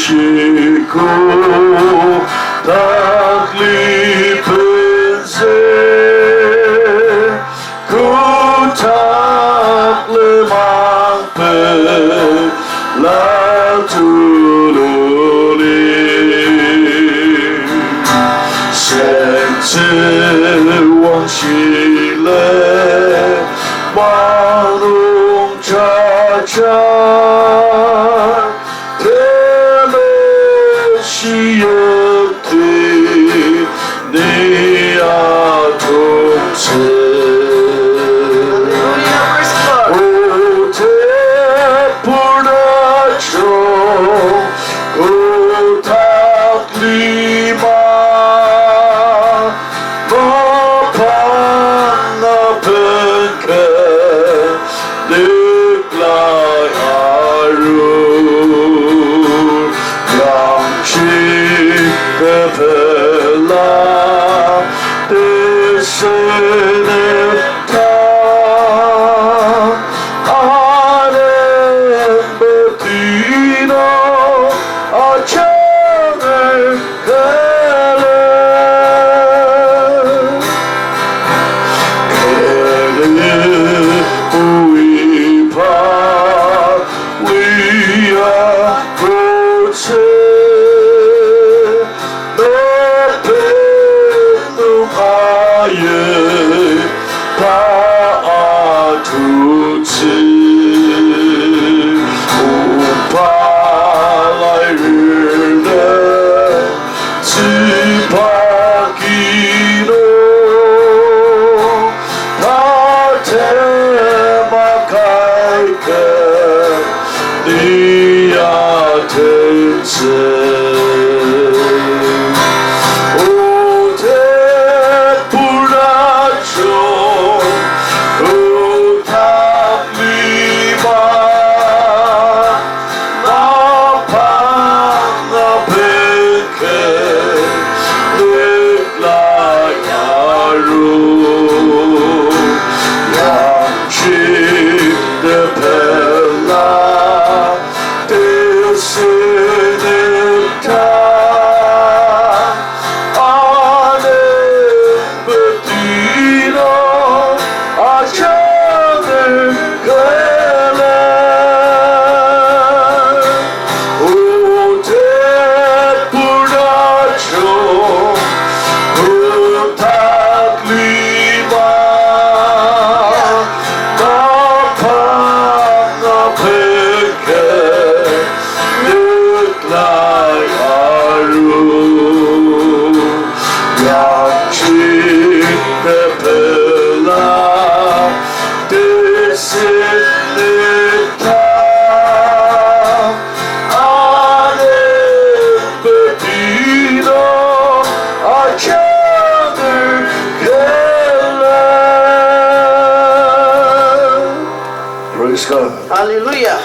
주시고 닭리픈 새 구탁레망패 라투로리 생체왕실레 만웅차차 대메시역티 니아동체 오테불다초 오탁리마 너판나penke 느kla야루 양식 베벨라 데세네타 아렘베티노 아창을 우이파 위아 고체 너페누아예 파아투치 우파라이르네 지파기노 니아텐세 오테불라초 오탑리마 나판나페케 느라야루 양식 데펠라 데스네타 아렘베티노 아창을 갈래 오테불라초 오탁리마 나판나페케 느라야루 양식 베펠라 데스네타 아렘베티노 아창을 갈래. Praise God. Hallelujah.